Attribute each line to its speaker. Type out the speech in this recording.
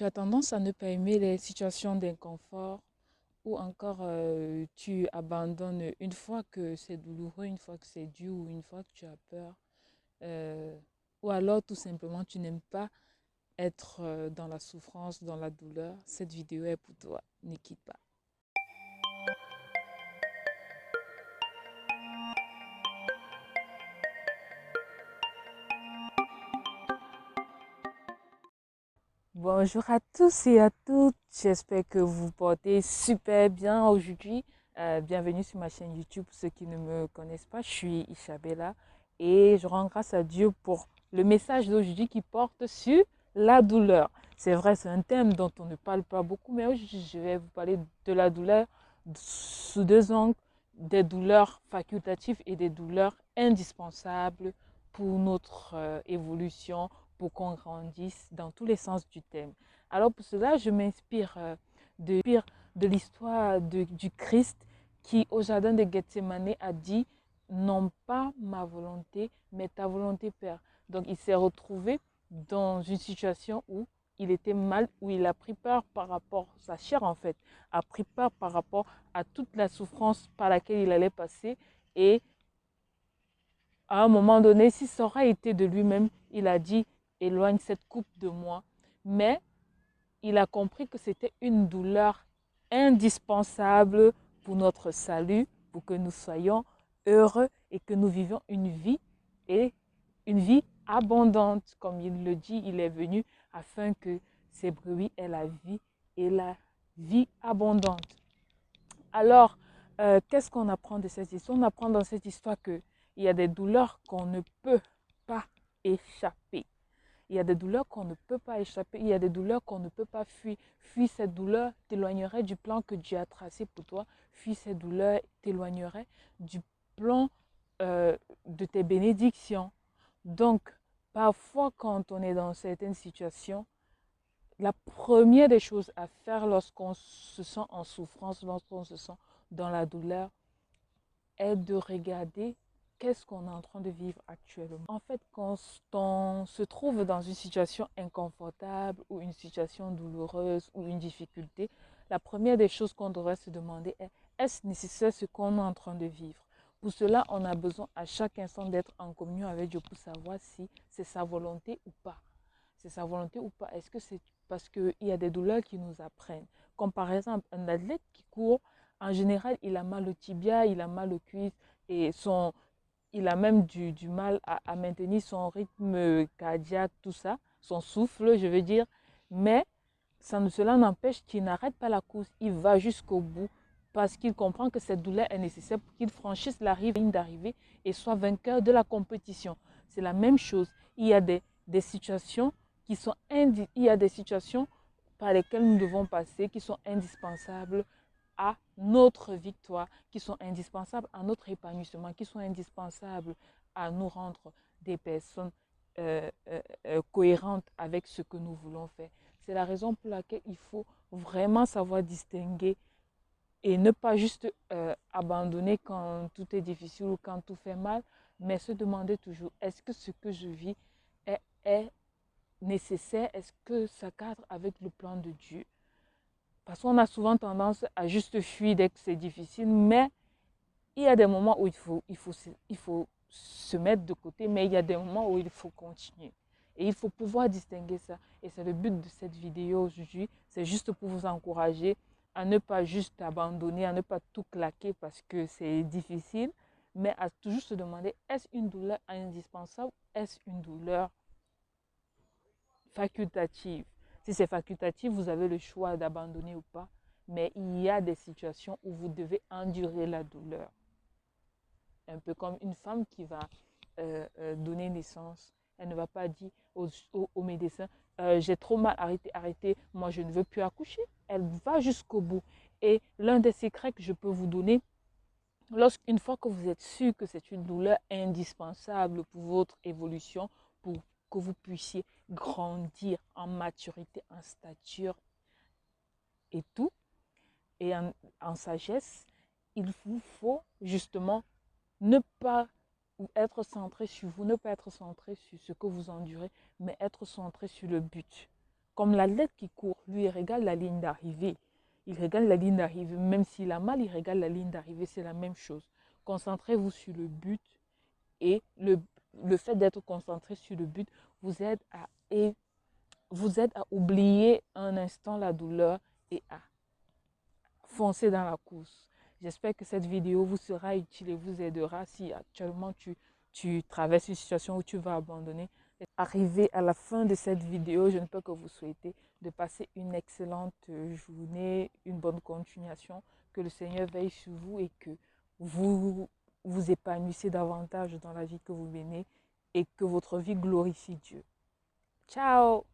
Speaker 1: Tu as tendance à ne pas aimer les situations d'inconfort ou encore tu abandonnes une fois que c'est douloureux, une fois que c'est dur ou une fois que tu as peur. euh, ou alors tout simplement tu n'aimes pas être dans la souffrance, dans la douleur. Cette vidéo est pour toi. Ne quitte pas. Bonjour à tous et à toutes. J'espère que vous vous portez super bien aujourd'hui. Bienvenue sur ma chaîne YouTube. Pour ceux qui ne me connaissent pas, je suis Isabella et je rends grâce à Dieu pour le message d'aujourd'hui qui porte sur la douleur. C'est vrai, c'est un thème dont on ne parle pas beaucoup, mais aujourd'hui, je vais vous parler de la douleur sous deux angles, des douleurs facultatives et des douleurs indispensables pour notre évolution, pour qu'on grandisse dans tous les sens du thème. Alors pour cela, je m'inspire de l'histoire du Christ qui, au jardin de Gethsemane, a dit non pas ma volonté, mais ta volonté, Père. Donc il s'est retrouvé dans une situation où il était mal, où il a pris peur par rapport, sa chair en fait, a pris peur par rapport à toute la souffrance par laquelle il allait passer. Et à un moment donné, si ça aurait été de lui-même, il a dit, éloigne cette coupe de moi. Mais il a compris que c'était une douleur indispensable pour notre salut, pour que nous soyons heureux et que nous vivions et une vie abondante. Comme il le dit, il est venu afin que ses brebis aient la vie et la vie abondante. Alors, qu'est-ce qu'on apprend de cette histoire? On apprend dans cette histoire qu'il y a des douleurs qu'on ne peut pas échapper. Il y a des douleurs qu'on ne peut pas échapper. Il y a des douleurs qu'on ne peut pas fuir. Fuir cette douleur t'éloignerait du plan que Dieu a tracé pour toi. Fuir cette douleur t'éloignerait du plan de tes bénédictions. Donc, parfois, quand on est dans certaines situations, la première des choses à faire lorsqu'on se sent en souffrance, lorsqu'on se sent dans la douleur, est de regarder qu'est-ce qu'on est en train de vivre actuellement. En fait, quand on se trouve dans une situation inconfortable ou une situation douloureuse ou une difficulté, la première des choses qu'on devrait se demander est, est-ce nécessaire ce qu'on est en train de vivre? Pour cela, on a besoin à chaque instant d'être en communion avec Dieu pour savoir si c'est sa volonté ou pas. C'est sa volonté ou pas? Est-ce que c'est parce qu'il y a des douleurs qui nous apprennent? Comme par exemple, un athlète qui court, en général, il a mal au tibia, il a mal aux cuisses et il a même du mal à maintenir son rythme cardiaque, tout ça, son souffle, je veux dire. Mais cela n'empêche qu'il n'arrête pas la course. Il va jusqu'au bout parce qu'il comprend que cette douleur est nécessaire pour qu'il franchisse la ligne d'arrivée et soit vainqueur de la compétition. C'est la même chose. Il y a des situations il y a des situations par lesquelles nous devons passer qui sont indispensables à notre victoire, qui sont indispensables à notre épanouissement, qui sont indispensables à nous rendre des personnes cohérentes avec ce que nous voulons faire. C'est la raison pour laquelle il faut vraiment savoir distinguer et ne pas juste abandonner quand tout est difficile ou quand tout fait mal, mais se demander toujours, est-ce que ce que je vis est nécessaire? Est-ce que ça cadre avec le plan de Dieu? Parce qu'on a souvent tendance à juste fuir dès que c'est difficile, mais il y a des moments où il faut se mettre de côté, mais il y a des moments où il faut continuer. Et il faut pouvoir distinguer ça. Et c'est le but de cette vidéo aujourd'hui. C'est juste pour vous encourager à ne pas juste abandonner, à ne pas tout claquer parce que c'est difficile, mais à toujours se demander, est-ce une douleur indispensable? Est-ce une douleur facultative? Si c'est facultatif, vous avez le choix d'abandonner ou pas. Mais il y a des situations où vous devez endurer la douleur. Un peu comme une femme qui va donner naissance. Elle ne va pas dire au médecin, j'ai trop mal, arrêtez, arrêtez, moi je ne veux plus accoucher. Elle va jusqu'au bout. Et l'un des secrets que je peux vous donner, une fois que vous êtes sûr que c'est une douleur indispensable pour votre évolution, pour que vous puissiez grandir en maturité, en stature et tout, et en sagesse, il vous faut justement ne pas être centré sur vous, ne pas être centré sur ce que vous endurez, mais être centré sur le but. Comme l'athlète qui court, lui, il regarde la ligne d'arrivée. Il regarde la ligne d'arrivée. Même s'il a mal, il regarde la ligne d'arrivée. C'est la même chose. Concentrez-vous sur le but et le fait d'être concentré sur le but vous aide à oublier un instant la douleur et à foncer dans la course. J'espère que cette vidéo vous sera utile et vous aidera si actuellement tu traverses une situation où tu vas abandonner. Arrivé à la fin de cette vidéo, je ne peux que vous souhaiter de passer une excellente journée, une bonne continuation, que le Seigneur veille sur vous et que vous vous épanouissez davantage dans la vie que vous menez et que votre vie glorifie Dieu. Ciao!